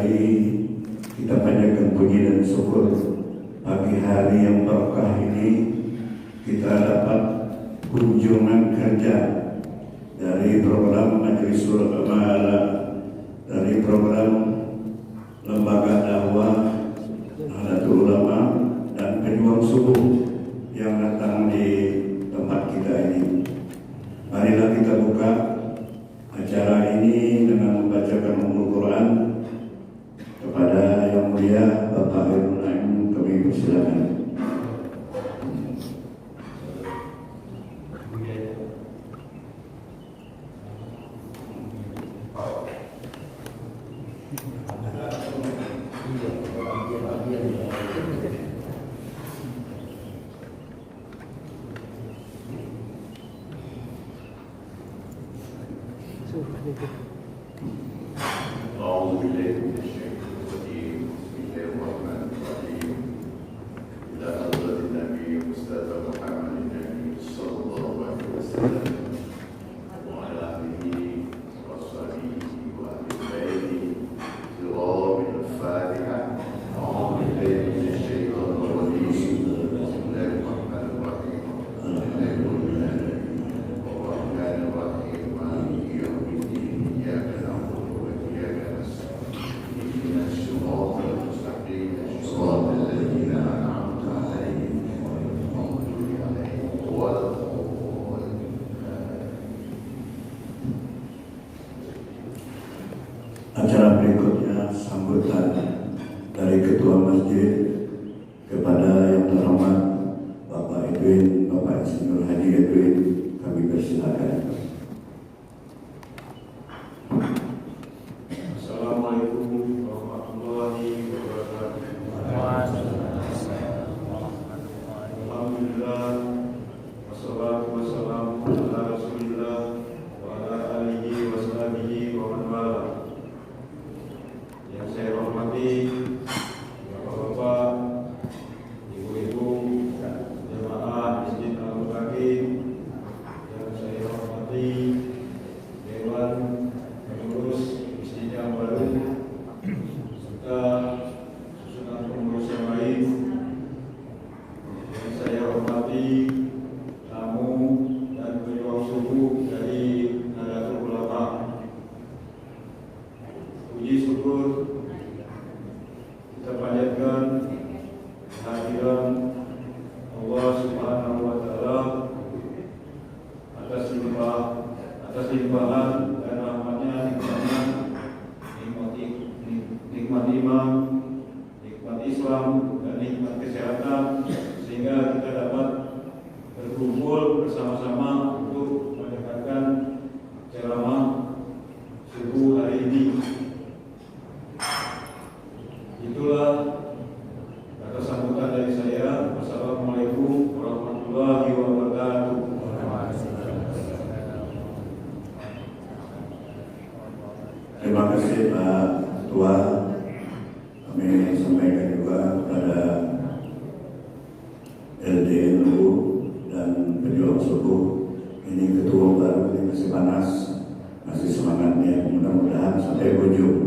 kembali kita panjatkan puji dan syukur pagi hari yang berkah ini kita dapat kunjungan kerja dari program Majelis Ulama, dari program Lembaga Dakwah Nahdlatul Ulama dan Pejuang Subuh yang datang di tempat kita ini. Marilah kita buka acara ini dengan membacakan Ummul Quran. Kepada Yang Mulia Bapak Hairul Naim kami persilakan. Acara berikutnya sambutan dari Ketua Masjid kepada Yang Terhormat Bapak Edwin, Bapak Insinyur Haji Edwin, kami persilakan. Assalamualaikum warahmatullahi wabarakatuh. Alhamdulillah, wassalatu wassalamu ala Rasulillah wa ala alihi wa sahbihi wa man wala. Yang saya hormati Bapak-bapak, Ibu-ibu, jemaah Masjid Al-Muqaddim, yang saya hormati Dewan Pengurus Masjid yang baru, serta susunan pengurus yang lain. Yang saya hormati tamu dan pejuang subuh dari Nahdlatul Ulama. Puji syukur kita panjatkan kehadiran Allah Subhanahu wa Ta'ala atas limpahan dan rahmatnya, nikmat iman, nikmat Islam, dan nikmat kesehatan, sehingga kita dapat berkumpul bersama-sama untuk mendengarkan ceramah subuh hari ini. Itulah kata sambutan dari saya. Wassalamualaikum warahmatullahi wabarakatuh. Terima kasih Pak Ketua. Kami sampaikan juga kepada LDNU dan Pejuang Subuh. Ini ketua baru, ini masih panas, masih semangatnya. Mudah-mudahan sampai ujung.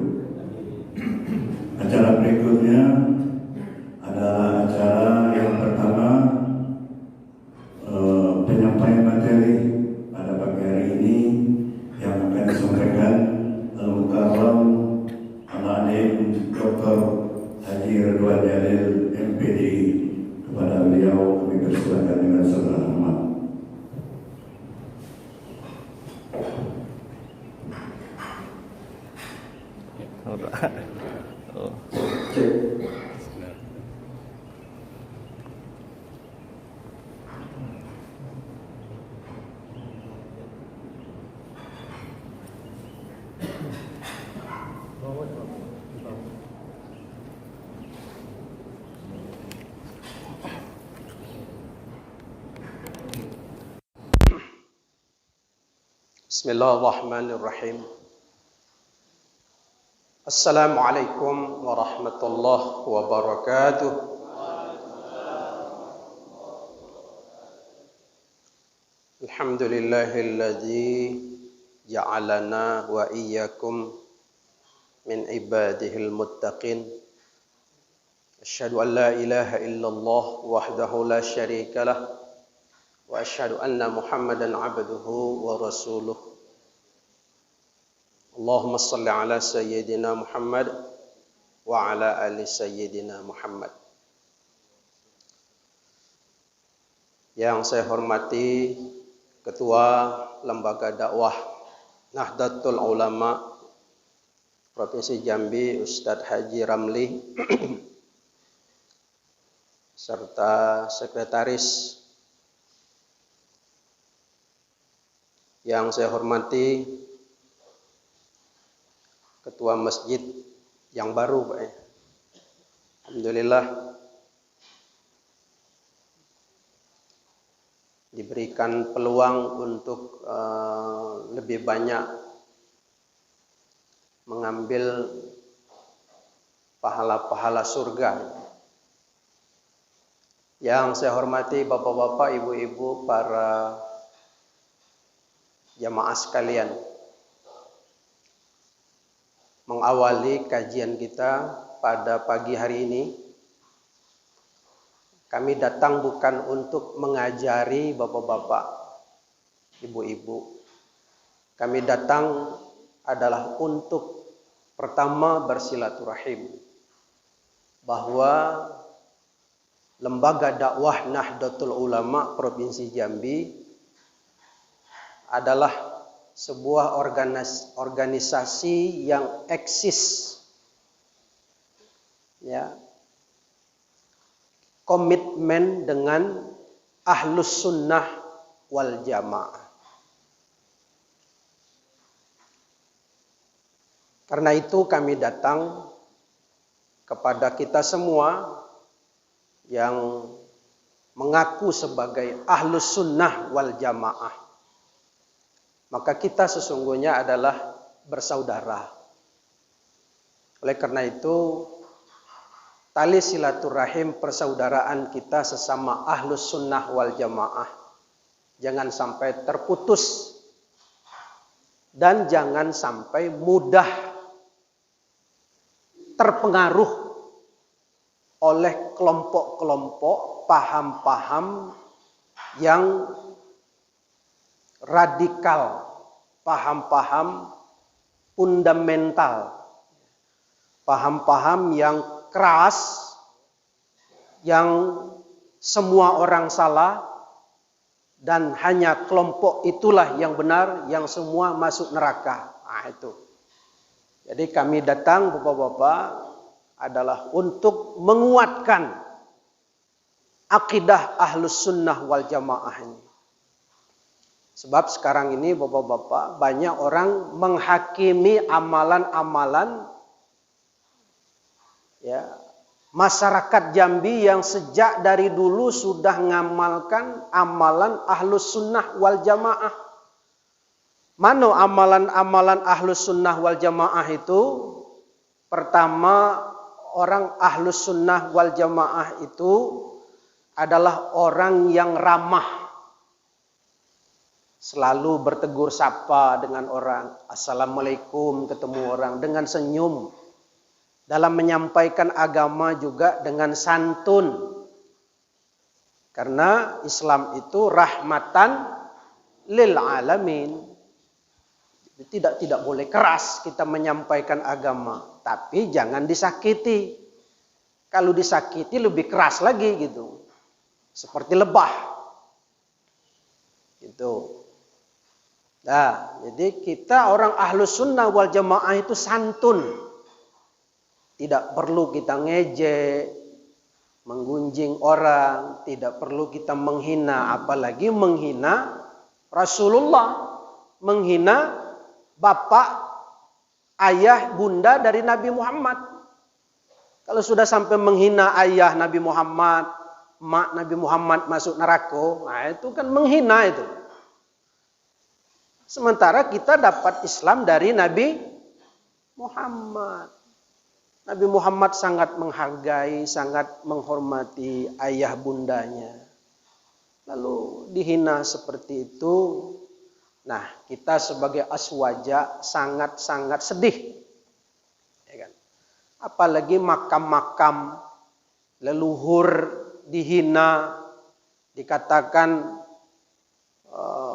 Acara berikutnya adalah acara yang pertama, penyampaian materi pada pagi hari ini yang akan disampaikan Al-Mukarram Al-Alim Dr. Haji Ridwan Jalil MPD. Kepada beliau kami persilakan dengan segala hormat. Bismillahirrahmanirrahim. Assalamualaikum warahmatullahi wabarakatuh. Alhamdulillahilladzi ja'alana wa iyyakum min ibadihil muttaqin. Asyhadu an la ilaha illallah wahdahu la syarika lah wa asyhadu anna Muhammadan abduhu wa rasuluh. Allahumma shalli ala sayyidina Muhammad wa ala ali sayyidina Muhammad. Yang saya hormati Ketua Lembaga Dakwah Nahdlatul Ulama Provinsi Jambi Ustadz Haji Ramli serta sekretaris. Yang saya hormati Ketua Masjid yang baru, Pak. Alhamdulillah diberikan peluang untuk lebih banyak mengambil pahala-pahala surga. Yang saya hormati bapak-bapak, ibu-ibu, para jamaah sekalian, mengawali kajian kita pada pagi hari ini, kami datang bukan untuk mengajari bapak-bapak, ibu-ibu. Kami datang adalah untuk pertama bersilaturahim, bahwa Lembaga Dakwah Nahdlatul Ulama Provinsi Jambi adalah sebuah organisasi yang eksis, ya, komitmen dengan Ahlus Sunnah wal Jamaah. Karena itu kami datang kepada kita semua yang mengaku sebagai Ahlus Sunnah wal Jamaah. Maka kita sesungguhnya adalah bersaudara. Oleh karena itu, tali silaturahim persaudaraan kita sesama Ahlus Sunnah wal Jamaah jangan sampai terputus dan jangan sampai mudah terpengaruh oleh kelompok-kelompok paham-paham yang radikal, paham-paham fundamental, paham-paham yang keras, yang semua orang salah dan hanya kelompok itulah yang benar, yang semua masuk neraka. Nah, itu. Jadi kami datang, bapak-bapak, adalah untuk menguatkan akidah Ahlus Sunnah wal Jamaah ini. Sebab sekarang ini bapak-bapak, banyak orang menghakimi amalan-amalan, ya, masyarakat Jambi yang sejak dari dulu sudah ngamalkan amalan Ahlus Sunnah wal Jamaah. Mana amalan-amalan Ahlus Sunnah wal Jamaah itu? Pertama, orang Ahlus Sunnah wal Jamaah itu adalah orang yang ramah. Selalu bertegur sapa dengan orang. Assalamualaikum, ketemu orang dengan senyum. Dalam menyampaikan agama juga dengan santun. Karena Islam itu rahmatan lil alamin. Tidak boleh keras kita menyampaikan agama, tapi jangan disakiti. Kalau disakiti lebih keras lagi gitu. Seperti lebah. Gitu. Nah, jadi kita orang Ahlus Sunnah wal Jamaah itu santun. Tidak perlu kita ngejek, menggunjing orang, tidak perlu kita menghina, apalagi menghina Rasulullah, menghina bapak, ayah, bunda dari Nabi Muhammad. Kalau sudah sampai menghina ayah Nabi Muhammad, mak Nabi Muhammad masuk neraka, nah itu kan menghina itu. Sementara kita dapat Islam dari Nabi Muhammad. Nabi Muhammad sangat menghargai, sangat menghormati ayah bundanya. Lalu dihina seperti itu. Nah, kita sebagai aswaja sangat-sangat sedih. Apalagi makam-makam leluhur dihina, dikatakan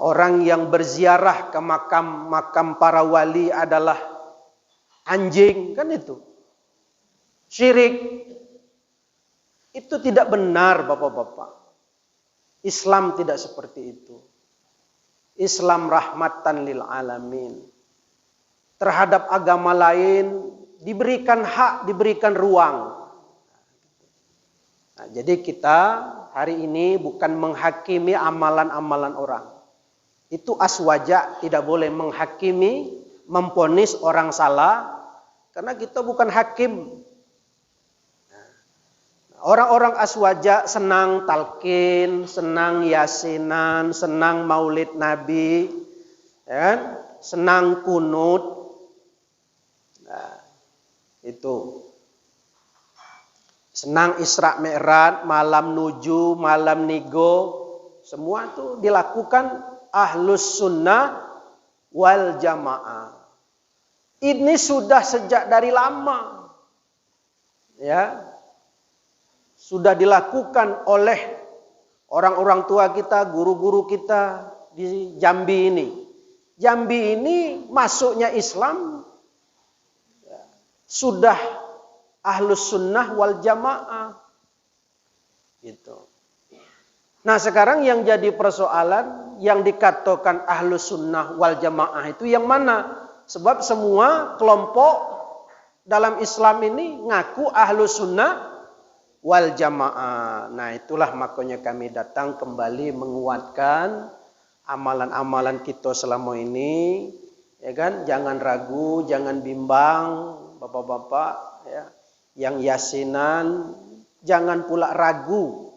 orang yang berziarah ke makam-makam para wali adalah anjing, kan itu. Syirik. Itu tidak benar, Bapak-bapak. Islam tidak seperti itu. Islam rahmatan lil alamin. Terhadap agama lain diberikan hak, diberikan ruang. Nah, jadi kita hari ini bukan menghakimi amalan-amalan orang. Itu aswaja, tidak boleh menghakimi, memponis orang salah, karena kita bukan hakim. Orang-orang aswaja senang talqin, senang yasinan, senang maulid Nabi, ya kan? Senang kunut. Nah, itu. Senang Isra Mi'raj, malam nuju, malam nigo, semua itu dilakukan ahlus sunnah wal jamaah. Ini sudah sejak dari lama. Ya. Sudah dilakukan oleh orang-orang tua kita, guru-guru kita di Jambi ini. Jambi ini masuknya Islam sudah ahlus sunnah wal jamaah. Gitu. Nah sekarang yang jadi persoalan, yang dikatakan ahlus sunnah wal jamaah itu yang mana? Sebab semua kelompok dalam Islam ini ngaku ahlus sunnah wal jamaah. Nah itulah makanya kami datang kembali menguatkan amalan-amalan kita selama ini, ya kan? Jangan ragu, jangan bimbang, bapak-bapak, ya. Yang yasinan, jangan pula ragu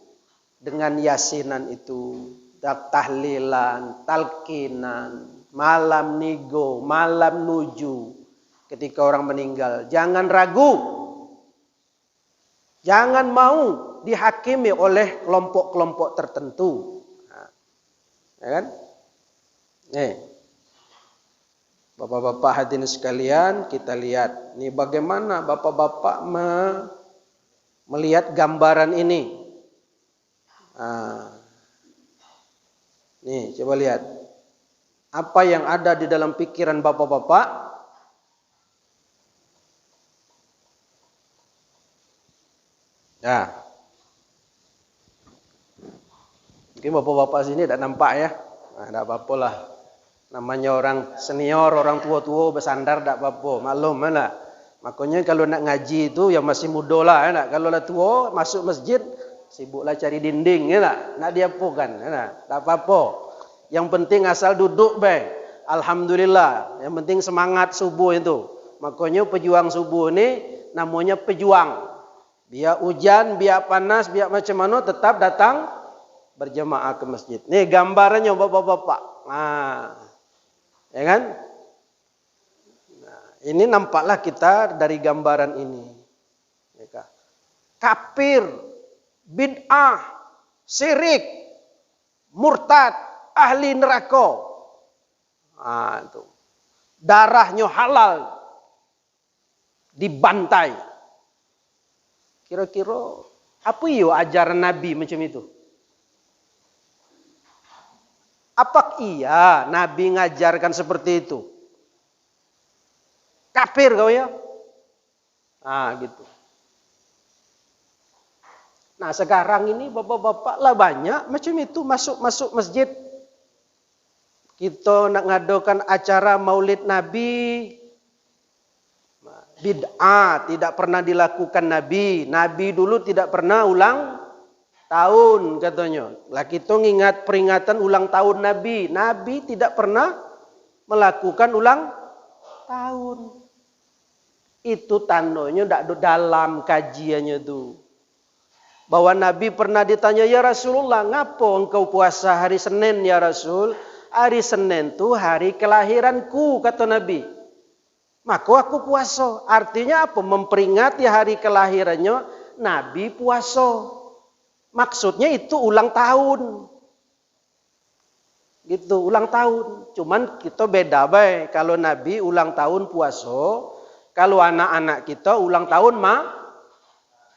dengan yasinan itu, tahlilan, talqinan, malam nigo, malam nuju, ketika orang meninggal, jangan ragu. Jangan mau dihakimi oleh kelompok-kelompok tertentu. Nah, ya kan? Nih. Bapak-bapak hadirin sekalian, kita lihat nih bagaimana bapak-bapak melihat gambaran ini. Nah, nih coba lihat. Apa yang ada di dalam pikiran bapak-bapak? Ya. Mungkin bapak-bapak sini tidak nampak ya. Nah, tidak apa-apa lah. Namanya orang senior, orang tua-tua bersandar tidak apa-apa. Maklum mana. Makanya kalau nak ngaji itu yang masih muda lah. Ya, kalau lah tua masuk masjid sibuklah cari dinding. Ya, nak diapakan. Ya, tidak apa-apa. Yang penting asal duduk baik. Alhamdulillah. Yang penting semangat subuh itu. Makanya pejuang subuh ini namanya pejuang. Biar hujan, biar panas, biar macam mana tetap datang berjemaah ke masjid. Nih gambarannya bapak-bapak. Nah, ya kan? Nah, ini nampaklah kita dari gambaran ini. Ya, kafir, bid'ah, syirik, murtad, ahli neraka. Nah, itu. Darahnya halal, dibantai. Kira-kira apa iyo ajaran Nabi macam itu? Apa iya Nabi ngajarkan seperti itu? Kafir kau ya? Nah gitu. Nah sekarang ini bapak-bapak lah banyak macam itu masuk masjid. Kita nak ngadakan acara maulid Nabi. Bid'ah tidak pernah dilakukan Nabi. Nabi dulu tidak pernah ulang tahun katanya. Lah kita ingat peringatan ulang tahun Nabi. Nabi tidak pernah melakukan ulang tahun. Itu tandanya tidak dalam kajiannya itu. Bahwa Nabi pernah ditanya, ya Rasulullah, ngapa engkau puasa hari Senin ya Rasul? Hari Senin itu hari kelahiranku kata Nabi. Maka aku puasa. Artinya apa? Memperingati hari kelahirannya Nabi puasa. Maksudnya itu ulang tahun. Gitu, ulang tahun. Cuman kita beda baik. Kalau Nabi ulang tahun puasa, Kalau anak-anak kita ulang tahun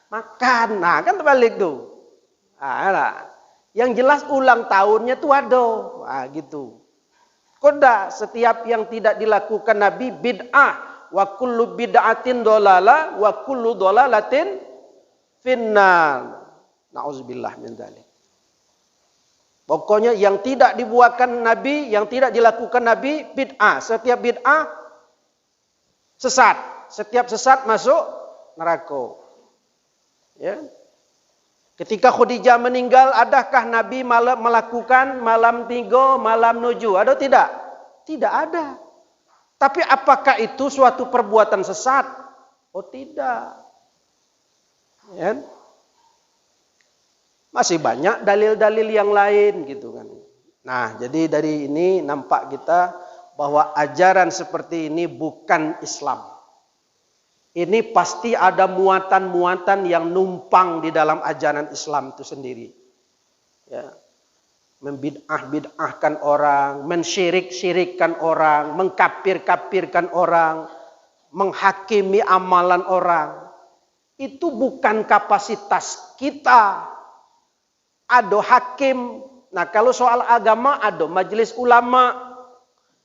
makan. Nah, kan terbalik tuh. Nah, yang jelas ulang tahunnya tuh ada. Nah, gitu. Koda setiap yang tidak dilakukan Nabi bid'ah. Wa kullu bid'atin dolalah wa kullu dolalatin finnar. Nauzubillah min dzalik. Pokoknya yang tidak dibuatkan Nabi, yang tidak dilakukan Nabi, bid'ah. Setiap bid'ah, sesat. Setiap sesat masuk neraka. Ya. Ketika Khadijah meninggal, adakah Nabi melakukan malam 3, malam 7? Ada tidak? Tidak ada. Tapi apakah itu suatu perbuatan sesat? Oh tidak. Ya. Masih banyak dalil-dalil yang lain gitu kan. Nah, jadi dari ini nampak kita bahwa ajaran seperti ini bukan Islam. Ini pasti ada muatan-muatan yang numpang di dalam ajaran Islam itu sendiri. Ya. Membid'ah-bid'ahkan orang, mensyirik-syirikkan orang, mengkafir-kafirkan orang, menghakimi amalan orang. Itu bukan kapasitas kita. Ada hakim. Nah, kalau soal agama ada majelis ulama.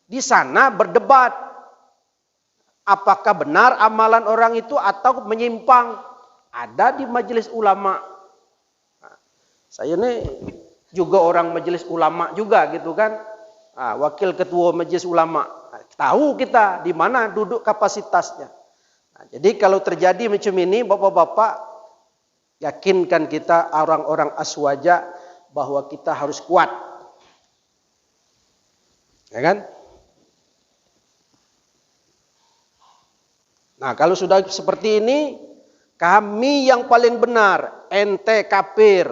Di sana berdebat. Apakah benar amalan orang itu atau menyimpang? Ada di majelis ulama. Nah, saya ini juga orang majelis ulama juga gitu kan. Nah, wakil ketua majelis ulama. Nah, tahu kita di mana duduk kapasitasnya. Nah, jadi kalau terjadi macam ini, bapak-bapak, yakinkan kita orang-orang aswaja bahwa kita harus kuat. Ya kan? Nah, kalau sudah seperti ini, kami yang paling benar, ente kafir.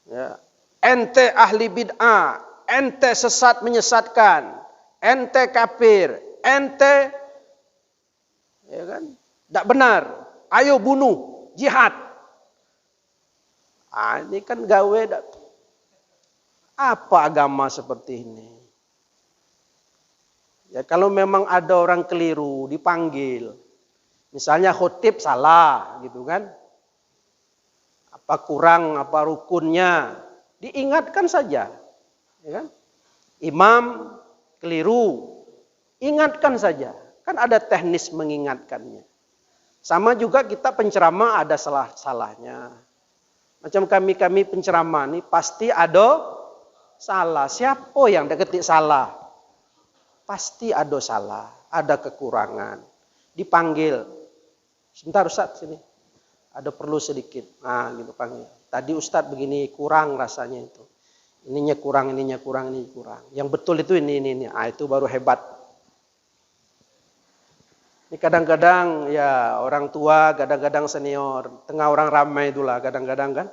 Ya. Ente ahli bid'ah, ente sesat menyesatkan, ente kafir, ente ya kan? Tidak benar. Ayo bunuh, jihad. Ini kan gawe. Apa agama seperti ini? Ya kalau memang ada orang keliru, dipanggil. Misalnya khotib salah, gitu kan? Apa kurang, apa rukunnya, diingatkan saja. Ya kan? Imam keliru, ingatkan saja. Kan ada teknis mengingatkannya. Sama juga kita penceramah ada salah-salahnya. Macam kami penceramah nih pasti ada salah. Siapa yang ketik salah? Pasti ada salah, ada kekurangan. Dipanggil. Sebentar Ustaz sini. Ada perlu sedikit. Nah, gitu panggil. Tadi Ustaz begini kurang rasanya itu. Ininya kurang, ininya kurang, ini kurang. Yang betul itu ini. Ah, itu baru hebat. Ini kadang-kadang ya orang tua, kadang-kadang senior, tengah orang ramai itulah kadang-kadang kan.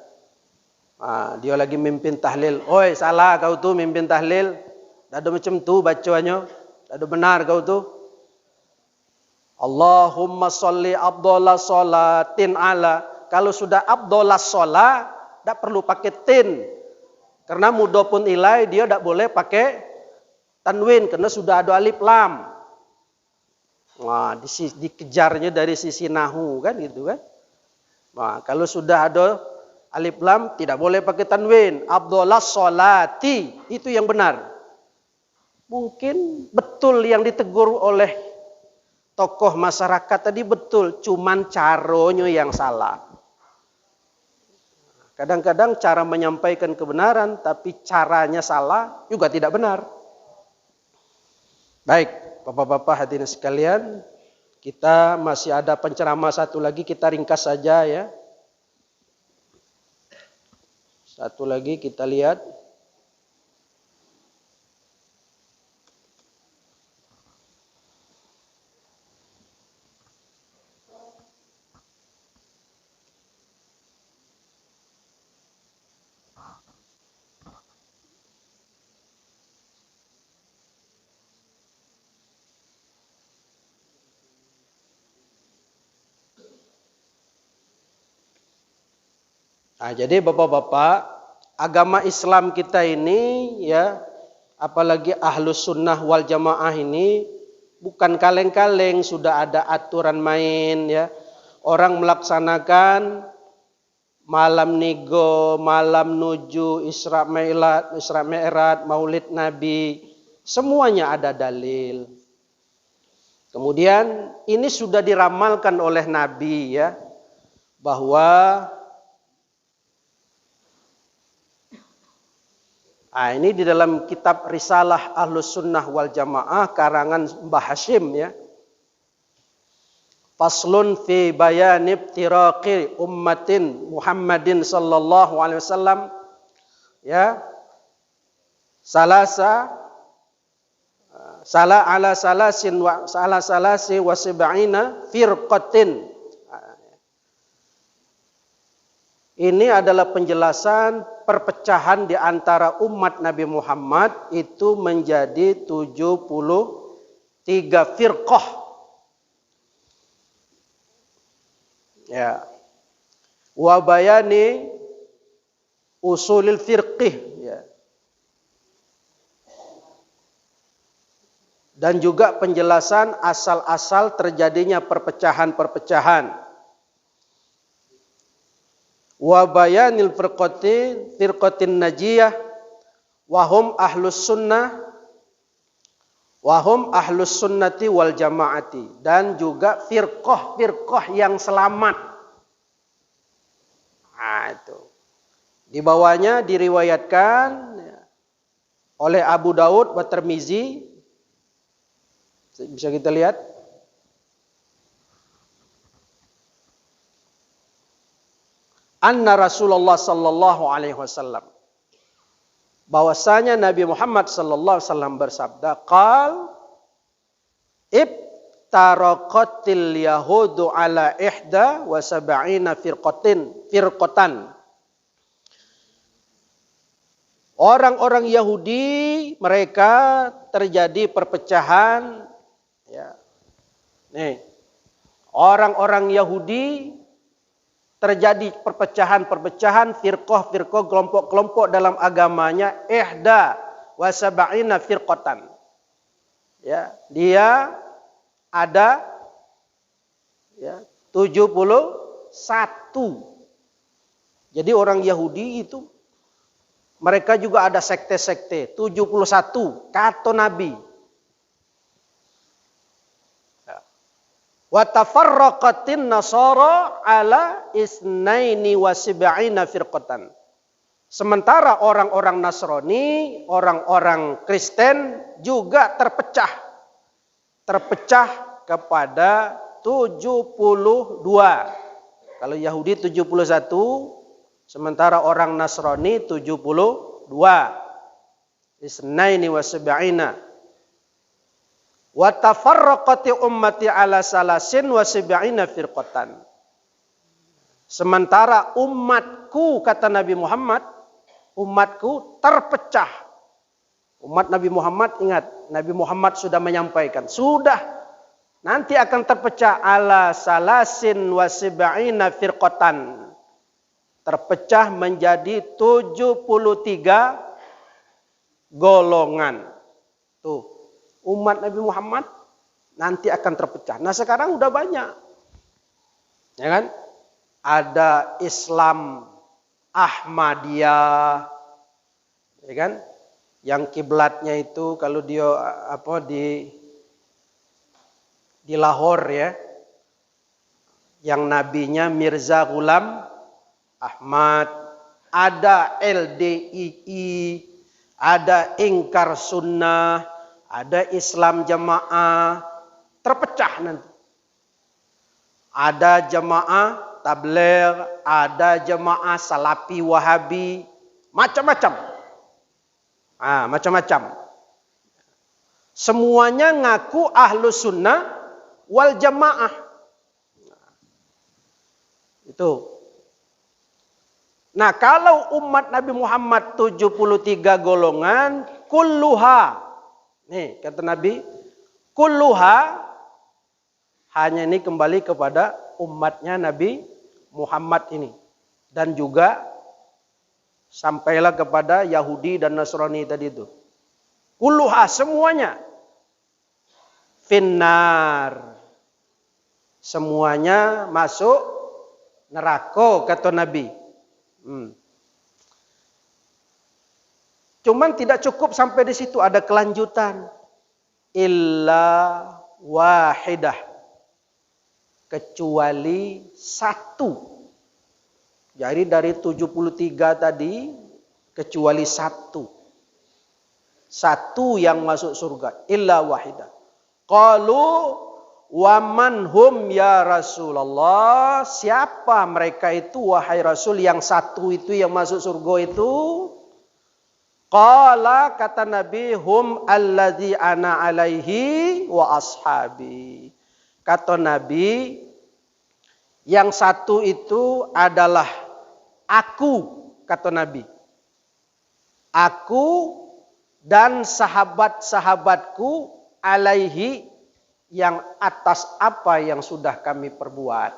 Dia lagi mimpin tahlil. Oi salah kau tuh mimpin tahlil. Ada macam tu bacanya. Ada benar kau tuh. Allahumma sholli afdhala sholatin ala. Kalau sudah afdhala sholat, tidak perlu pakai tin. Karena mudhofun ilai dia tidak boleh pakai tanwin karena sudah ada alif lam. Nah, dikejarnya dari sisi nahu kan gitu kan. Nah, kalau sudah ada alif lam tidak boleh pakai tanwin. Afdhalas sholati itu yang benar. Mungkin betul yang ditegur oleh tokoh masyarakat tadi betul, cuman caranya yang salah. Kadang-kadang cara menyampaikan kebenaran tapi caranya salah juga tidak benar. Baik. Bapak-bapak hadirin sekalian, kita masih ada penceramah satu lagi, kita ringkas saja ya. Satu lagi kita lihat. Nah, jadi bapak-bapak, agama Islam kita ini ya, apalagi ahlus sunnah wal jamaah ini bukan kaleng-kaleng, sudah ada aturan main ya. Orang melaksanakan malam nigo, malam nuju, Isra Mi'raj, Maulid Nabi, semuanya ada dalil. Kemudian ini sudah diramalkan oleh Nabi ya, bahwa ini di dalam kitab Risalah Ahlus Sunnah wal Jamaah karangan Mbah Hashim ya. Faslun fi bayan ibtiraqi ummatin Muhammadin sallallahu alaihi wasallam ya. Salasi wa sab'ina firqatin. Ini adalah penjelasan perpecahan di antara umat Nabi Muhammad itu menjadi 73 firqah. Ya. Wa bayani usulil firqih ya. Dan juga penjelasan asal-asal terjadinya perpecahan-perpecahan. Wa bayanil firqatin najiyah wahum ahlus sunnati wal jamaati, dan juga firqah yang selamat. Itu di bawahnya diriwayatkan oleh Abu Daud wa Tirmizi, bisa kita lihat. Anna Rasulullah sallallahu alaihi wasallam, bahwasanya Nabi Muhammad sallallahu alaihi wasallam bersabda, qal ibtaraqatil yahudu ala ihda wa sab'ina firqatan. Orang-orang Yahudi mereka terjadi perpecahan ya. Nih, orang-orang Yahudi terjadi perpecahan, firqah, kelompok-kelompok dalam agamanya, ihda wa sab'ina firqatan. Ya, dia ada ya 71. Jadi orang Yahudi itu mereka juga ada sekte-sekte, 71 kata Nabi. Wa tafarraqatin nasara ala isnaini wa sab'ina firqatan. Sementara orang-orang Nasrani, orang-orang Kristen juga terpecah kepada 72. Kalau Yahudi 71, sementara orang Nasrani 72. Isnaini wa sab'ina. Wa tafarraqati ummati ala salasin wa sab'ina firqatan. Sementara umatku, kata Nabi Muhammad, umatku terpecah. Umat Nabi Muhammad, ingat, Nabi Muhammad sudah menyampaikan, sudah nanti akan terpecah ala salasin wa sab'ina firqatan. Terpecah menjadi 73 golongan. Tuh, umat Nabi Muhammad nanti akan terpecah. Nah, sekarang udah banyak. Ya kan? Ada Islam Ahmadiyah. Ya kan? Yang kiblatnya itu kalau dia di Lahore ya. Yang nabinya Mirza Ghulam Ahmad, ada LDII, ada Ingkar Sunnah, ada Islam Jamaah, terpecah nanti. Ada jamaah Tabligh, ada jamaah Salafi Wahabi, macam-macam. Macam-macam. Semuanya ngaku Ahlus Sunnah wal Jamaah. Itu. Nah, kalau umat Nabi Muhammad 73 golongan, kulluha. Nih, kata Nabi, kulluha, hanya ini kembali kepada umatnya Nabi Muhammad ini. Dan juga sampailah kepada Yahudi dan Nasrani tadi itu. Kulluha, semuanya. finnar. Semuanya masuk neraka kata Nabi. Cuman tidak cukup sampai di situ, ada kelanjutan. Illa wahidah. Kecuali satu. Jadi dari 73 tadi, kecuali satu. Satu yang masuk surga. Illa wahidah. Qalu waman hum ya Rasulullah. Siapa mereka itu wahai Rasul, yang satu itu yang masuk surga itu? Qala, kata Nabi, hum alladzi ana alaihi wa ashabi. Kata Nabi, yang satu itu adalah aku, kata Nabi. Aku dan sahabat-sahabatku alaihi, yang atas apa yang sudah kami perbuat.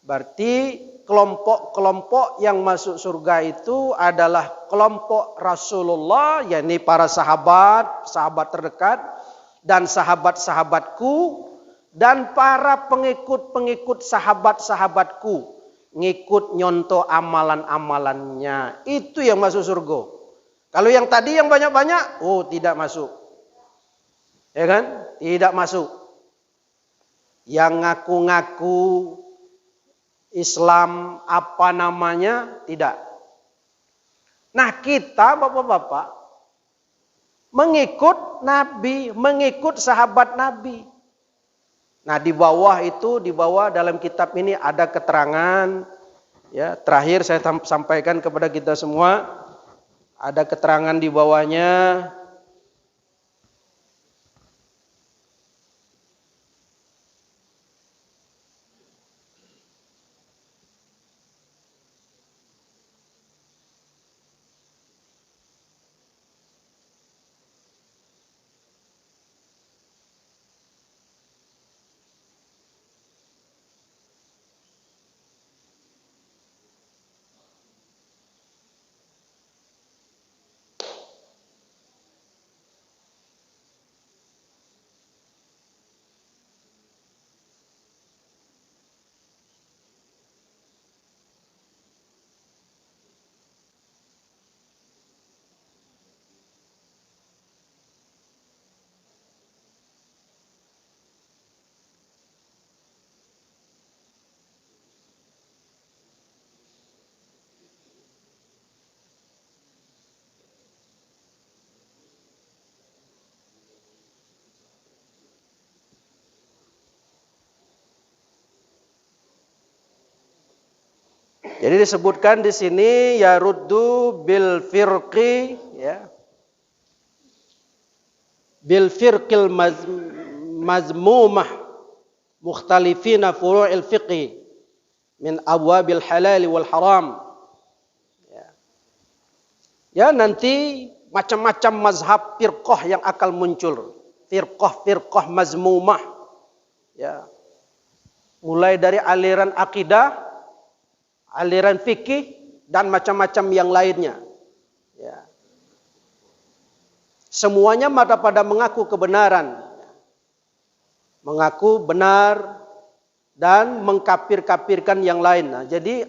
Berarti kelompok-kelompok yang masuk surga itu adalah kelompok Rasulullah, yakni para sahabat, sahabat terdekat, dan sahabat-sahabatku, dan para pengikut-pengikut sahabat-sahabatku, ngikut nyontoh amalan-amalannya. Itu yang masuk surga. Kalau yang tadi yang banyak-banyak, oh tidak masuk. Ya kan? Tidak masuk. Yang ngaku-ngaku Islam apa namanya, tidak. Nah kita bapak-bapak mengikut Nabi, mengikut sahabat Nabi. Nah di bawah itu, di bawah dalam kitab ini ada keterangan. Ya, terakhir saya sampaikan kepada kita semua, ada keterangan di bawahnya. Jadi disebutkan di sini yaruddu bil firqi, ya. Bil firqil mazmumah mukhtalifina furu'il fiqhi min abwabil halal wal haram. Ya, nanti macam-macam mazhab firqah yang akan muncul. Firqah mazmumah. Ya. Mulai dari aliran akidah, aliran fikih, dan macam-macam yang lainnya. Ya. Semuanya pada mengaku kebenaran. Mengaku benar dan mengkafir-kafirkan yang lain. Nah, jadi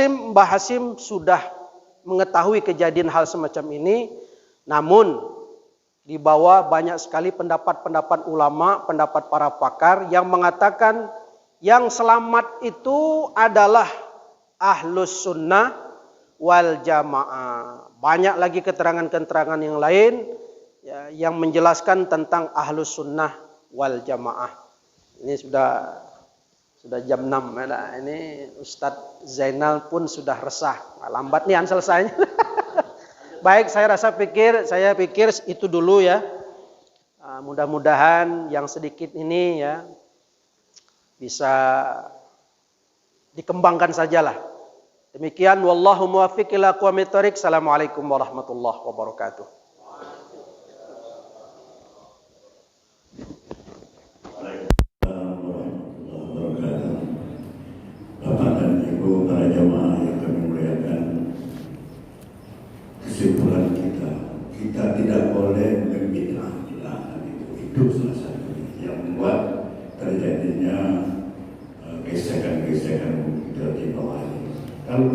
Mbah Hasyim sudah mengetahui kejadian hal semacam ini. Namun di bawah banyak sekali pendapat-pendapat ulama, pendapat para pakar yang mengatakan yang selamat itu adalah ahlus sunnah wal jamaah. Banyak lagi keterangan-keterangan yang lain ya, yang menjelaskan tentang ahlus sunnah wal jamaah. Ini sudah jam 6. Nah, ini Ustadz Zainal pun sudah resah. Lambat nih selesainya. Baik, saya pikir itu dulu ya. Mudah-mudahan yang sedikit ini ya bisa dikembangkan sajalah. Demikian, wallahu muwaffiq ila aqwamit thoriq. Assalamualaikum warahmatullahi wabarakatuh. Bapak dan Ibu para jamaah yang kami muliakan, kesimpulan kita tidak boleh membid'ah itu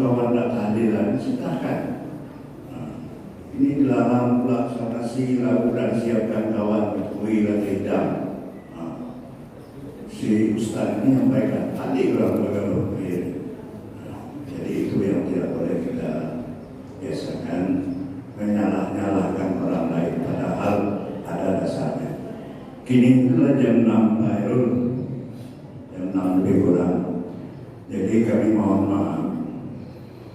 kawan-kawan nak tahlilan, silakan. Ini dalam pelaksanasi lagu dan siapkan kawan kuih dan hidang. Si Ustaz ini menyampaikan tadi orang bergaduh. Jadi itu yang tidak boleh kita biasakan, menyalah-nyalahkan orang lain padahal ada dasarnya. Kini itulah jam 6 Pak Irul, jam 6 lebih kurang. Jadi kami mohon maaf.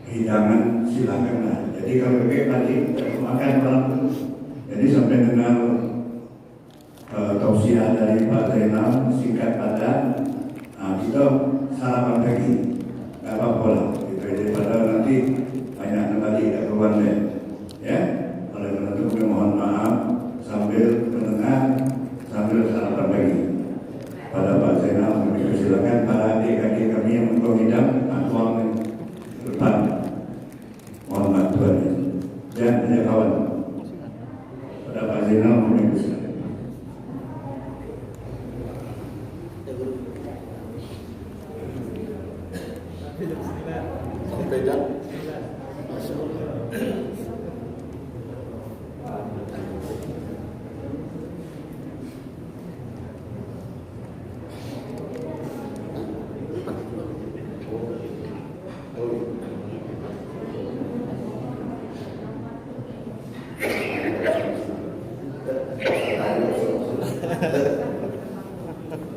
Hidangan silakanlah. Jadi kalau pakai tadi makan malam itu. Jadi sampai dengar tausiah dari Pak Zainal singkat padat, kita sarapan pagi, nggak apa-apa lah. Daripada nanti banyak kembali ke keluar deh. Ya, oleh karena itu kami mohon maaf sambil mendengar sambil sarapan pagi. Pada Pak Zainal kami persilakan para adik-adik kami yang mengidam tuang depan. Mohon bantuan dan ya kawan. Pada Pak Zainal kami persilakan.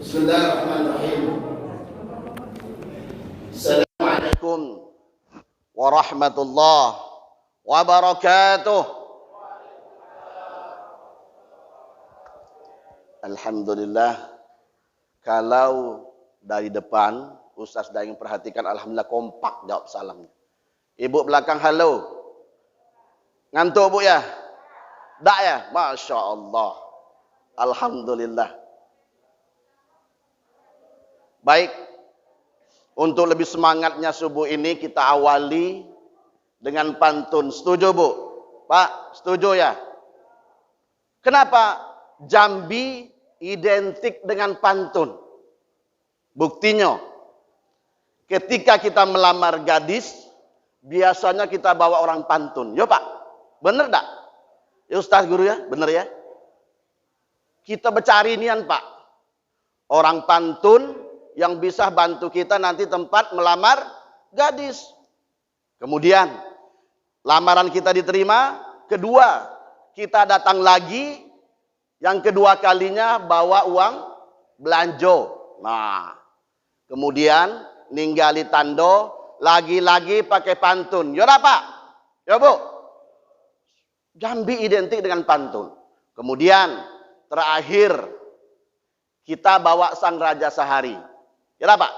Bismillahirrahmanirrahim. Assalamualaikum warahmatullahi wabarakatuh. Alhamdulillah, kalau dari depan Ustaz Daeng perhatikan, alhamdulillah kompak jawab salamnya. Ibu belakang halo. Ngantuk Bu ya? Dak ya? Masya Allah. Alhamdulillah. Baik, untuk lebih semangatnya subuh ini kita awali dengan pantun. Setuju Bu? Pak, setuju ya? Kenapa Jambi identik dengan pantun? Buktinya, ketika kita melamar gadis, biasanya kita bawa orang pantun. Yo Pak, bener tak? Ya Ustaz Guru ya, bener ya? Kita bercari nian Pak, orang pantun yang bisa bantu kita nanti tempat melamar gadis. Kemudian lamaran kita diterima, kedua kita datang lagi, yang kedua kalinya bawa uang belanja. Nah, kemudian ninggali tando, lagi-lagi pakai pantun. Ya Pak? Ya Bu? Jambi identik dengan pantun. Kemudian terakhir kita bawa sang raja sehari. Ya Pak?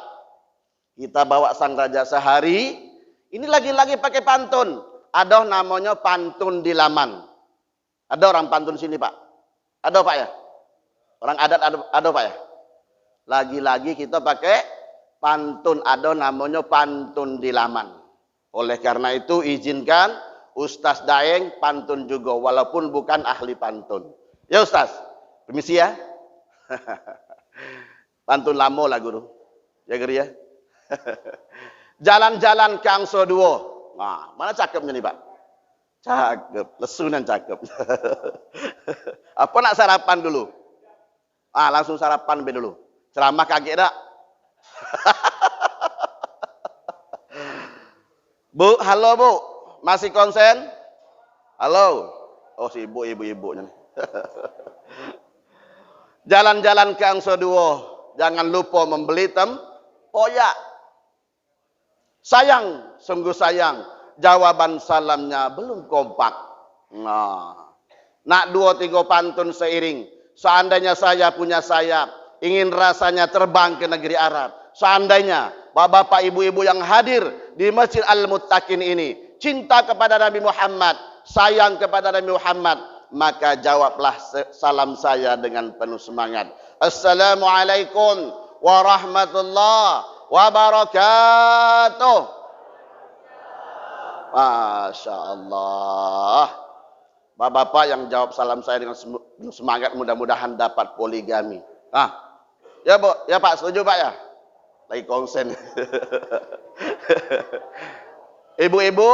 Kita bawa sang raja sehari. Ini lagi-lagi pakai pantun. Ada namanya pantun di laman. Ada orang pantun sini Pak? Ada Pak ya? Orang adat ada Pak ya? Lagi-lagi kita pakai pantun. Ada namanya pantun di laman. Oleh karena itu izinkan Ustaz Daeng pantun juga. Walaupun bukan ahli pantun. Ya Ustaz? Permisi ya? Pantun lamo lah Guru. Ya Guru ya. Jalan-jalan ke Angso Duo. Nah, mana cakepnya nih Pak? Cakep, lesunan cakep. Apa nak sarapan dulu? Langsung sarapan be dulu. Ceramah kaget dak? Bu, halo Bu. Masih konsen? Halo. Oh, si ibu-ibunya nih. Jalan-jalan ke Angso Duo. Jangan lupa membeli tempoyak. Sayang, sungguh sayang. Jawaban salamnya belum kompak. Nah, nak 2-3 pantun seiring. Seandainya saya punya sayap, ingin rasanya terbang ke negeri Arab. Seandainya bapak-bapak ibu-ibu yang hadir di Masjid Al-Muttaqin ini cinta kepada Nabi Muhammad, sayang kepada Nabi Muhammad, maka jawablah salam saya dengan penuh semangat. Assalamualaikum warahmatullahi wabarakatuh. Masya Allah. Bapak-bapak yang jawab salam saya dengan semangat, mudah-mudahan dapat poligami. Ya Bu, ya Pak, setuju Pak ya? Lagi konsen. Ibu-ibu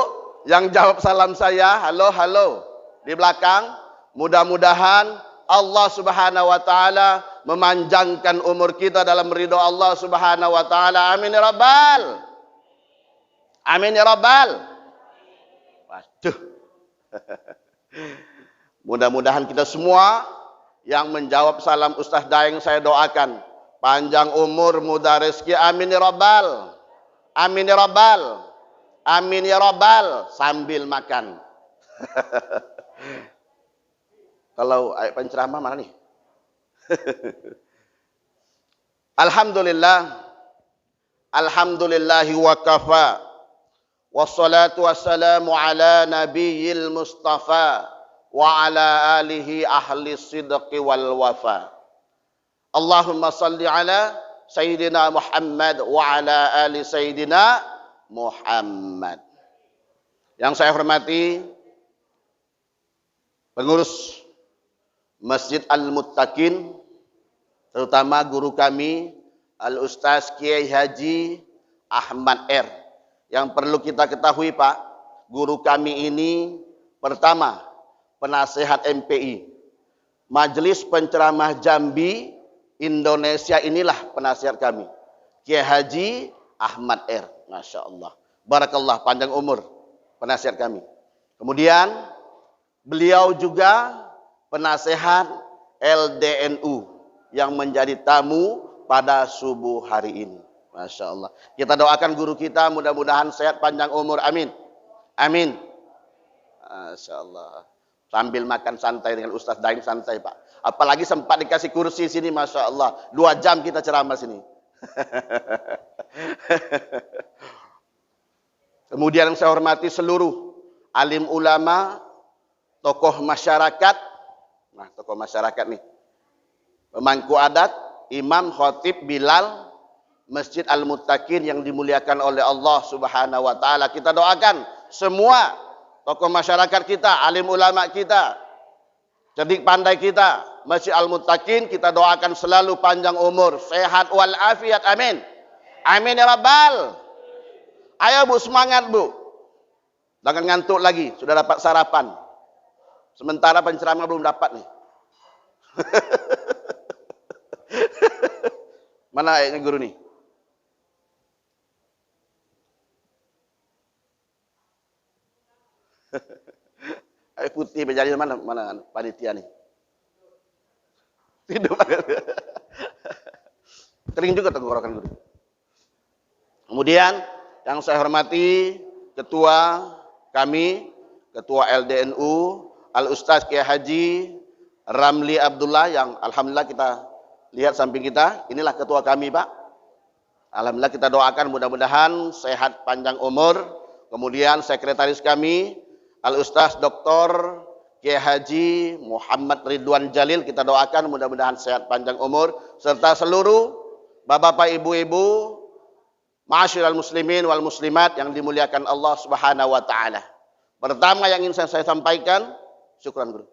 yang jawab salam saya, halo, halo. Di belakang, mudah-mudahan Allah Subhanahu wa taala memanjangkan umur kita dalam ridho Allah Subhanahu wa taala. Amin ya rabbal. Amin ya rabbal. Waduh. Mudah-mudahan kita semua yang menjawab salam Ustaz Daeng saya doakan panjang umur, mudah rezeki. Amin ya rabbal. Amin ya rabbal. Amin ya rabbal sambil makan. Kalau ayat penceramah mana nih? Alhamdulillah. Alhamdulillahi wa kafa. Wassalatu wassalamu ala nabiyil mustafa wa ala alihi ahli sidqi wal wafa. Allahumma salli ala Sayyidina Muhammad wa ala ali Sayyidina Muhammad. Yang saya hormati pengurus Masjid Al-Muttaqin, terutama guru kami Al-Ustaz Kiai Haji Ahmad R. Yang perlu kita ketahui Pak, guru kami ini pertama penasehat MPI. Majelis Penceramah Jambi Indonesia inilah penasehat kami. Kiai Haji Ahmad R. Masya Allah. Barakallah, panjang umur penasehat kami. Kemudian beliau juga penasehat LDNU yang menjadi tamu pada subuh hari ini. Masya Allah. Kita doakan guru kita mudah-mudahan sehat panjang umur. Amin. Amin. Masya Allah. Sambil makan santai dengan Ustaz Daeng santai Pak. Apalagi sempat dikasih kursi sini. Masya Allah. 2 jam kita ceramah sini. Kemudian saya hormati seluruh alim ulama, tokoh masyarakat. Nah, tokoh masyarakat nih. Pemangku adat, imam, khatib, bilal, Masjid Al-Muttaqin yang dimuliakan oleh Allah Subhanahu wa taala. Kita doakan semua tokoh masyarakat kita, alim ulama kita, cerdik pandai kita, Masjid Al-Muttaqin, kita doakan selalu panjang umur, sehat wal afiat. Amin. Amin ya rabbal. Ayo Bu, semangat Bu. Jangan ngantuk lagi, sudah dapat sarapan. Sementara penceramah belum dapat nih. Mana ayatnya guru nih? Air putih menjadi mana panitia nih? Tidur banget. Kering juga tenggorokan guru. Kemudian yang saya hormati ketua kami, ketua LDNU, Al-Ustaz Kiai Haji Ramli Abdullah yang alhamdulillah kita lihat samping kita, inilah ketua kami Pak. Alhamdulillah kita doakan mudah-mudahan sehat panjang umur. Kemudian sekretaris kami Al-Ustaz Dr. Kiai Haji Muhammad Ridwan Jalil, kita doakan mudah-mudahan sehat panjang umur. Serta seluruh bapak-bapak, ibu-ibu, ma'asyiral muslimin wal muslimat yang dimuliakan Allah Subhanahu wa taala. Pertama yang ingin saya sampaikan, syukran guru.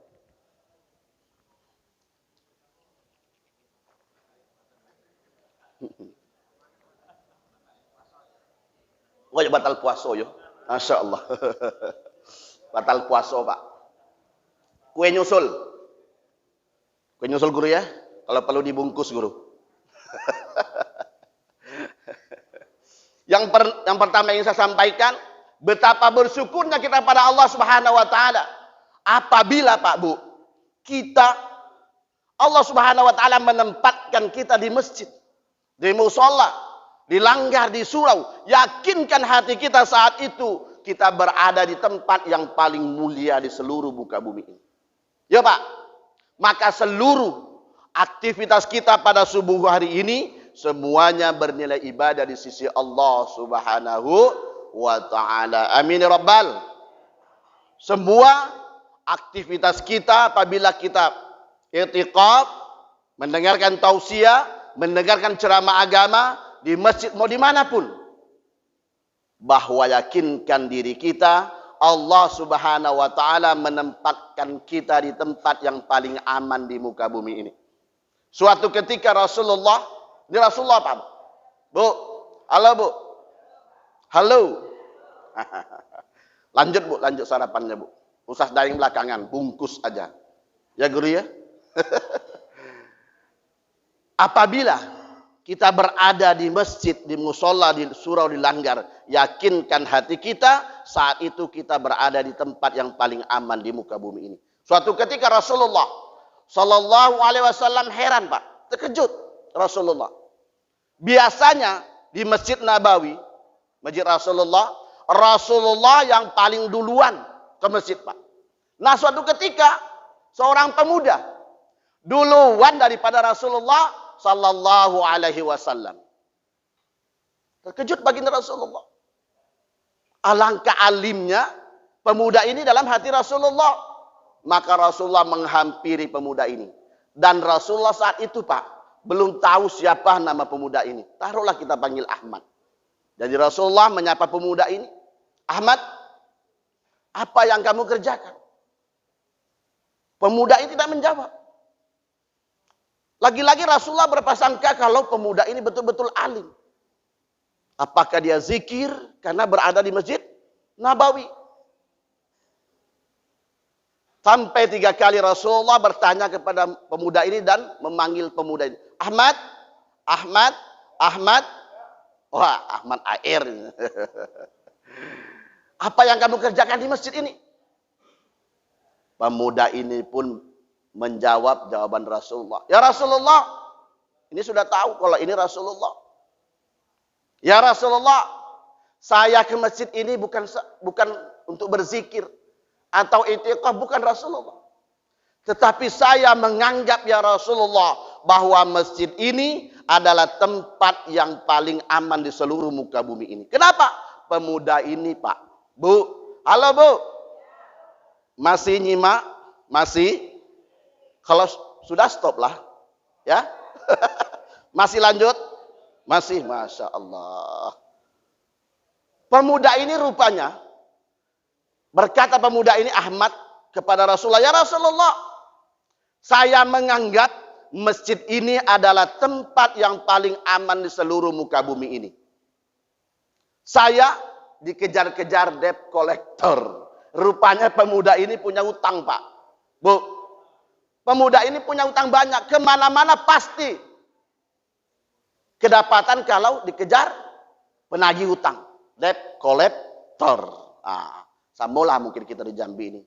Wajib batal puasa yo. Masya Allah. Batal puasa Pak. Kue nyusul. Kue nyusul guru ya. Kalau perlu dibungkus guru. Yang pertama yang saya sampaikan, betapa bersyukurnya kita pada Allah Subhanahu wa taala apabila Pak Bu, Allah Subhanahu wa taala menempatkan kita di masjid, di mushola, di langgar, di surau. Yakinkan hati kita saat itu kita berada di tempat yang paling mulia di seluruh muka bumi ini. Ya Pak, maka seluruh aktivitas kita pada subuh hari ini semuanya bernilai ibadah di sisi Allah Subhanahu wa taala. Amin ya rabbal. Semua aktivitas kita apabila kita i'tiqad, mendengarkan tausiah, mendengarkan ceramah agama di masjid mau dimanapun, bahwa yakinkan diri kita Allah Subhanahu wa taala menempatkan kita di tempat yang paling aman di muka bumi ini. Suatu ketika Rasulullah, ini Rasulullah Pak Bu, halo Bu, halo, Lanjut Bu, lanjut sarapannya Bu. Usah daring belakangan, bungkus aja. Ya guru ya. Apabila kita berada di masjid, di musola, di surau, di langgar, yakinkan hati kita, saat itu kita berada di tempat yang paling aman di muka bumi ini. Suatu ketika Rasulullah Sallallahu Alaihi Wasallam heran Pak, terkejut Rasulullah. Biasanya di Masjid Nabawi, Masjid Rasulullah yang paling duluan ke masjid Pak. Nah suatu ketika seorang pemuda duluan daripada Rasulullah Sallallahu Alaihi Wasallam. Terkejut baginda Rasulullah. Alangkah alimnya pemuda ini dalam hati Rasulullah. Maka Rasulullah menghampiri pemuda ini. Dan Rasulullah saat itu Pak, belum tahu siapa nama pemuda ini. Taruhlah kita panggil Ahmad. Jadi Rasulullah menyapa pemuda ini. Ahmad, apa yang kamu kerjakan? Pemuda ini tidak menjawab. Lagi-lagi Rasulullah berprasangka kalau pemuda ini betul-betul alim. Apakah dia zikir karena berada di Masjid Nabawi? Sampai 3 kali Rasulullah bertanya kepada pemuda ini dan memanggil pemuda ini. Ahmad, Ahmad, Ahmad. Wah, Ahmad air. Apa yang kamu kerjakan di masjid ini? Pemuda ini pun menjawab jawaban Rasulullah. Ya Rasulullah, ini sudah tahu kalau ini Rasulullah. Ya Rasulullah, saya ke masjid ini bukan untuk berzikir atau i'tikaf, bukan Rasulullah. Tetapi saya menganggap ya Rasulullah bahwa masjid ini adalah tempat yang paling aman di seluruh muka bumi ini. Kenapa? Pemuda ini Pak. Bu, halo Bu. Masih nyimak? Masih? Kalau sudah stop lah. Ya. Masih lanjut? Masih, Masya Allah. Pemuda ini rupanya, berkata pemuda ini Ahmad kepada Rasulullah, ya Rasulullah, saya menganggap masjid ini adalah tempat yang paling aman di seluruh muka bumi ini. Saya dikejar-kejar debt collector. Rupanya pemuda ini punya utang Pak. Bu, pemuda ini punya utang banyak. Kemana-mana pasti kedapatan kalau dikejar penagih utang. Debt collector. Samalah mungkin kita di Jambi ini.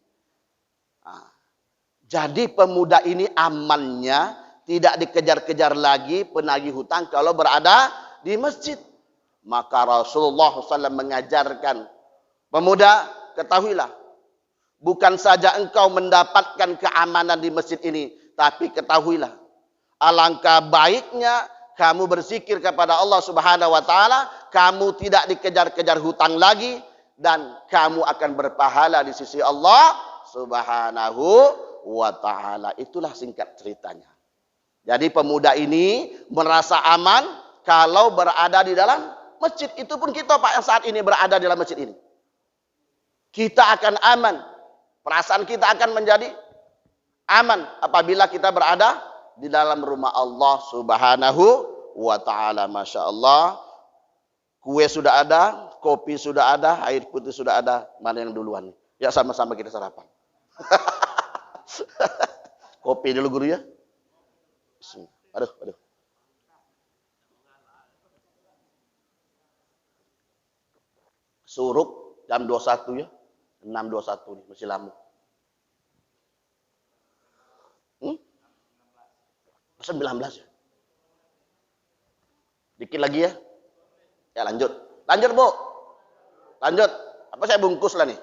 Jadi pemuda ini amannya tidak dikejar-kejar lagi penagih hutang kalau berada di masjid. Maka Rasulullah SAW mengajarkan, pemuda, ketahuilah, bukan saja engkau mendapatkan keamanan di masjid ini, tapi ketahuilah, alangkah baiknya kamu berzikir kepada Allah Subhanahu wa taala, kamu tidak dikejar-kejar hutang lagi, dan kamu akan berpahala di sisi Allah Subhanahu wa taala. Itulah singkat ceritanya. Jadi pemuda ini merasa aman kalau berada di dalam masjid. Itu pun kita Pak yang saat ini berada di dalam masjid ini. Kita akan aman. Perasaan kita akan menjadi aman apabila kita berada di dalam rumah Allah Subhanahu wa taala. Masya Allah. Kue sudah ada, kopi sudah ada, air putih sudah ada. Mana yang duluan? Ya sama-sama kita sarapan. Kopi dulu guru ya. Aduh. Surup jam 21 ya. 6.21 nih, masih lama. 19 ya. Dikit lagi ya. Ya lanjut. Lanjut Bu. Lanjut. Apa saya bungkus lah nih.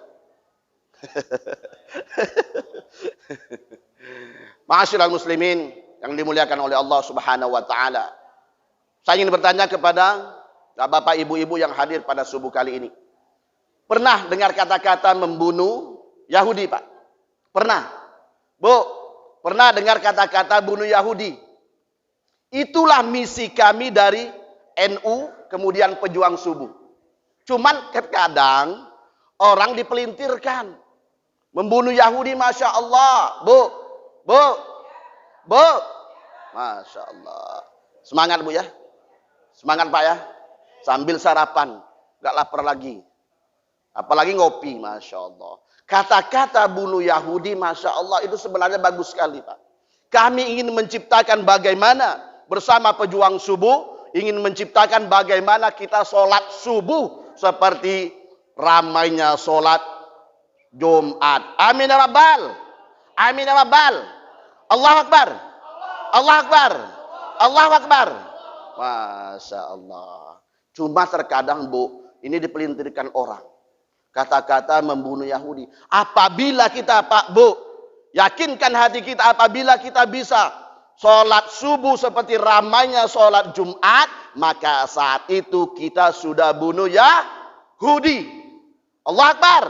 Ma'asyiral muslimin yang dimuliakan oleh Allah Subhanahu wa taala. Saya ingin bertanya kepada Bapak Ibu-ibu yang hadir pada subuh kali ini. Pernah dengar kata-kata membunuh Yahudi, Pak? Pernah? Bu, pernah dengar kata-kata bunuh Yahudi? Itulah misi kami dari NU, kemudian pejuang subuh. Cuman kadang orang dipelintirkan. Membunuh Yahudi, Masya Allah. Bu. Masya Allah. Semangat Bu ya. Semangat Pak ya. Sambil sarapan. Gak lapar lagi. Apalagi ngopi, Masya Allah. Kata-kata bunuh Yahudi, Masya Allah, itu sebenarnya bagus sekali, Pak. Kami ingin menciptakan bagaimana bersama pejuang subuh, ingin menciptakan bagaimana kita sholat subuh seperti ramainya sholat Jumat. Amin ya Rabbal. Amin ya Rabbal. Allahu Akbar. Allahu Akbar. Allahu Akbar. Masya Allah. Cuma terkadang, Bu, ini dipelintirkan orang. Kata-kata membunuh Yahudi. Apabila kita, Pak, Bu, yakinkan hati kita, apabila kita bisa sholat subuh seperti ramainya sholat Jumat, maka saat itu kita sudah bunuh Yahudi. Allahu Akbar.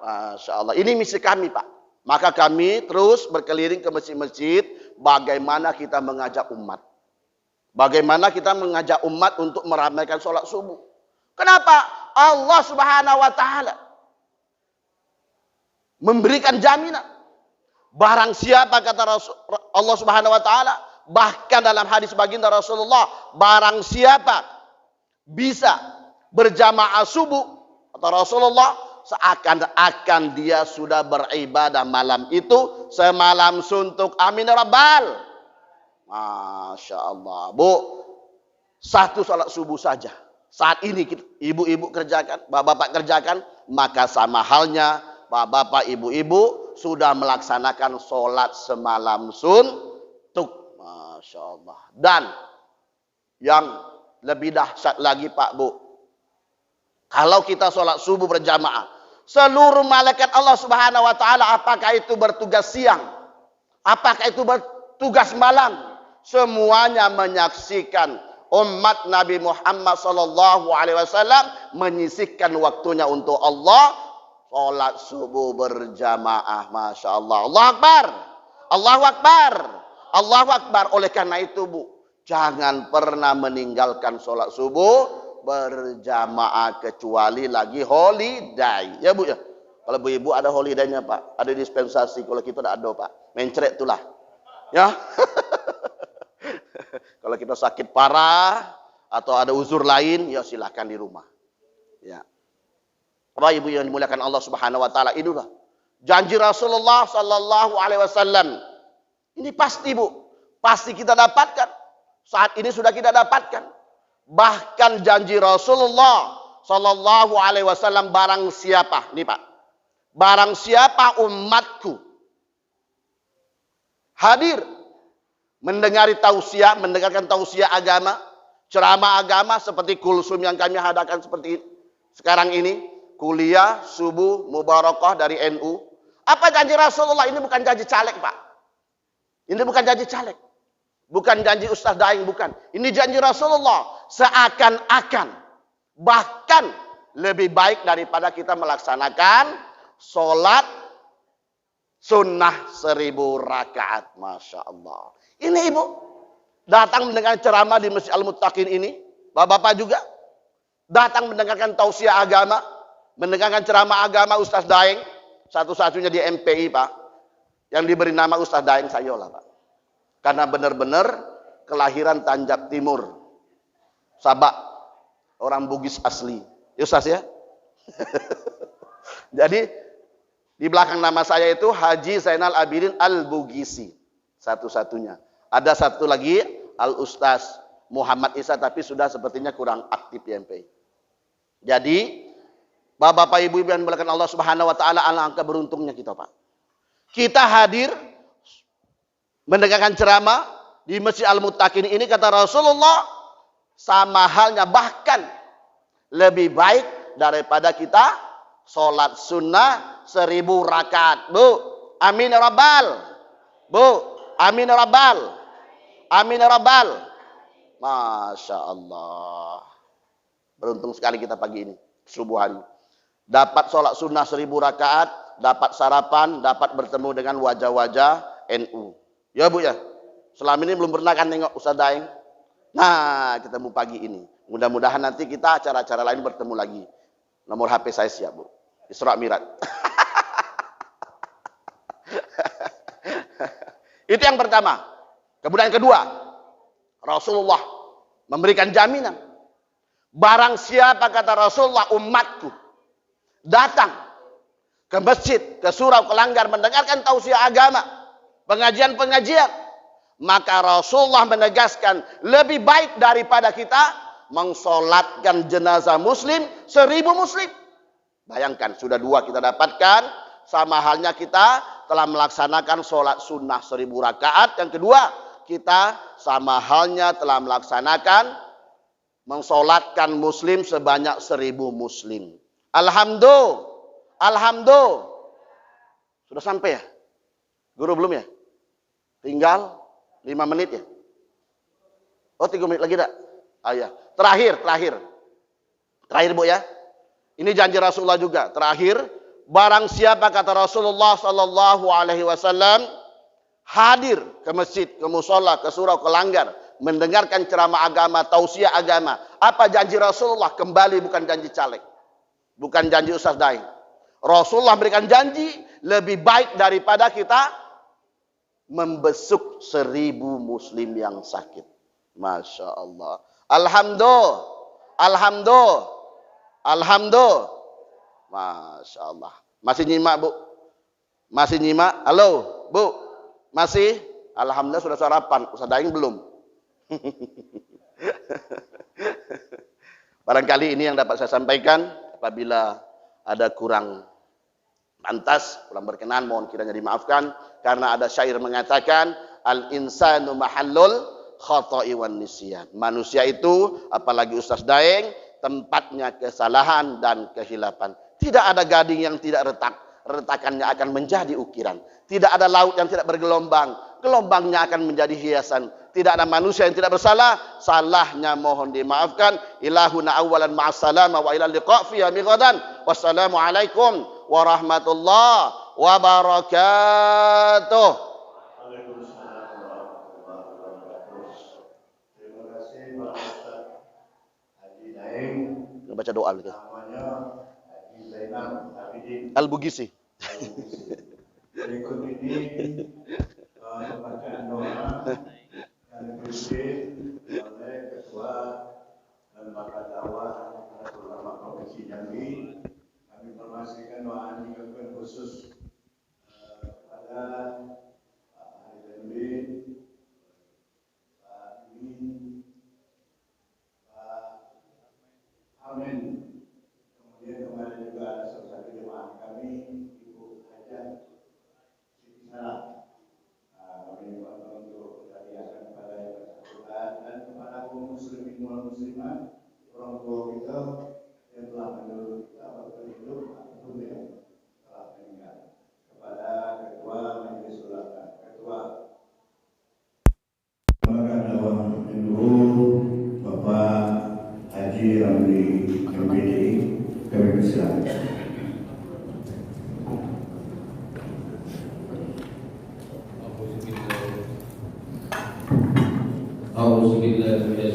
Masya Allah. Ini misi kami, Pak. Maka kami terus berkeliling ke masjid-masjid. Bagaimana kita mengajak umat. Bagaimana kita mengajak umat untuk meramaikan sholat subuh. Kenapa? Allah Subhanahu wa Ta'ala memberikan jaminan. Barang siapa, kata Allah Subhanahu wa Ta'ala, bahkan dalam hadis baginda Rasulullah, barang siapa bisa berjamaah subuh, kata Rasulullah, seakan-akan dia sudah beribadah malam itu semalam suntuk. Amin ya Rabbal. Masya Allah. Bu, satu sholat subuh saja saat ini ibu-ibu kerjakan, bapak-bapak kerjakan, maka sama halnya bapak-bapak, ibu-ibu sudah melaksanakan sholat semalam suntuk. Masya Allah. Dan yang lebih dahsyat lagi, Pak, Bu, kalau kita sholat subuh berjamaah, seluruh malaikat Allah Subhanahu wa Ta'ala, apakah itu bertugas siang, apakah itu bertugas malam, semuanya menyaksikan umat Nabi Muhammad sallallahu alaihi wasallam menyisihkan waktunya untuk Allah salat subuh berjamaah. Masya Allah. Allahu Akbar. Allahu Akbar. Allahu Akbar. Oleh karena itu, Bu, jangan pernah meninggalkan salat subuh berjamaah kecuali lagi holiday. Ya, Bu, ya. Kalau ibu ada holidaynya, Pak, ada dispensasi. Kalau kita tidak ada, Pak, mencret itulah. Ya. Kalau kita sakit parah atau ada uzur lain, ya silakan di rumah. Ya. Bapak Ibu yang dimuliakan Allah Subhanahu wa Ta'ala, inilah janji Rasulullah sallallahu alaihi wasallam. Ini pasti, Bu, pasti kita dapatkan. Saat ini sudah kita dapatkan. Bahkan janji Rasulullah sallallahu alaihi wasallam, barang siapa, nih Pak, barang siapa umatku hadir mendengarkan tausiah agama, ceramah agama seperti kulsum yang kami adakan seperti sekarang ini, kuliah subuh mubarakah dari NU. Apa janji Rasulullah? Ini bukan janji caleg, Pak. Ini bukan janji caleg. Bukan janji Ustaz Daeng, bukan. Ini janji Rasulullah. Seakan-akan, bahkan lebih baik daripada kita melaksanakan sholat sunnah 1000 rakaat. Masya Allah. Ini Ibu datang mendengar ceramah di Masjid Al-Muttaqin ini, Bapak-bapak juga datang mendengarkan tausiah agama, mendengarkan ceramah agama Ustaz Daeng, satu-satunya di MPI, Pak, yang diberi nama Ustaz Daeng Sayola, Pak. Karena benar-benar kelahiran Tanjab Timur, Sabak, orang Bugis asli. Ya Ustaz ya. Jadi di belakang nama saya itu Haji Zainal Abidin Al-Bugisi, satu-satunya. Ada satu lagi Al-Ustaz Muhammad Isa, tapi sudah sepertinya kurang aktif di MPI. Jadi Bapak Ibu yang dimuliakan Allah Subhanahu wa Ta'ala, alangkah beruntungnya kita, Pak. Kita hadir mendengarkan ceramah di Masjid Al-Muttaqin ini, kata Rasulullah, sama halnya bahkan lebih baik daripada kita sholat sunnah 1000 rakaat. Bu, amin ya Rabbal. Bu, amin ya Rabbal. Amin ya Rabbal. Masya Allah. Beruntung sekali kita pagi ini, subuh hari. Dapat sholat sunnah 1000 rakaat, dapat sarapan, dapat bertemu dengan wajah-wajah NU. Ya Bu ya. Selama ini belum pernah kan nengok Ustaz Daeng. Nah, ketemu pagi ini. Mudah-mudahan nanti kita acara-acara lain bertemu lagi. Nomor HP saya siap, Bu. Isra Mi'raj. Itu yang pertama. Kemudian yang kedua, Rasulullah memberikan jaminan. Barang siapa, kata Rasulullah, umatku datang ke masjid, ke surau, ke langgar, mendengarkan tausiah agama, pengajian-pengajian, maka Rasulullah menegaskan lebih baik daripada kita mensolatkan jenazah muslim 1000 muslim. Bayangkan, sudah 2 kita dapatkan, sama halnya kita telah melaksanakan sholat sunnah 1000 rakaat. Yang kedua, kita sama halnya telah melaksanakan mensolatkan muslim sebanyak 1000 muslim. Alhamdulillah. Alhamdulillah. Sudah sampai ya? Guru belum ya? Tinggal 5 menit ya? Oh 3 menit lagi tak? Ya. Terakhir Bu ya. Ini janji Rasulullah juga. Terakhir, barang siapa kata Rasulullah sallallahu alaihi wasallam hadir ke masjid, ke musola, ke surau, ke langgar, mendengarkan ceramah agama, tausiah agama. Apa janji Rasulullah? Kembali bukan janji caleg. Bukan janji Ustaz Daeng. Rasulullah berikan janji lebih baik daripada kita membesuk 1000 muslim yang sakit. Masya Allah. Alhamdulillah. Alhamdulillah. Alhamdulillah. Masya Allah. Masih nyimak Bu? Masih nyimak? Halo Bu? Masih? Alhamdulillah sudah sarapan. Ustaz Daeng belum. Barangkali ini yang dapat saya sampaikan. Apabila ada kurang pantas, kurang berkenan, mohon kiranya dimaafkan. Karena ada syair mengatakan, al-insanu mahallul khata'i wan nisyan. Manusia itu, apalagi Ustaz Daeng, tempatnya kesalahan dan kehilapan. Tidak ada gading yang tidak retak. Retakannya akan menjadi ukiran. Tidak ada laut yang tidak bergelombang. Gelombangnya akan menjadi hiasan. Tidak ada manusia yang tidak bersalah. Salahnya mohon dimaafkan. Ilahuna awalan ma'assalama wa ilal liqa' fi yawmi ghadan. Wassalamualaikum warahmatullahi wabarakatuh. Waalaikumsalam warahmatullahi wabarakatuh. Terima kasih Pak Ustaz Haji Daeng. Baca doa gitu. Namanya Haji Zainal Abidin Al-Bugisi. Berikut ini pembacaan doa yang dipimpin oleh Ketua Lembaga Dakwah Nahdlatul Ulama Provinsi Jambi. Kami informasikan doa ini khusus kepada Pak Haji Zainudin, Pak Imin, Pak Amin. Kemudian kemarin juga ada salah satu jemaah kami, Ibu Hajat Siti Sarah. Kami mohon untuk hadiahkan kepada yang bersangkutan dan kepada kaum muslimin wal muslimat, orang tua kita yang telah menurut kita waktu hidup ataupun yang telah meninggal. Kepada Ketua Majelis Ulama, Ketua Lembaga Dakwah NU, Bapak Haji Ramli MPD, kami persilakan. A'udzubillahi minasyaitonir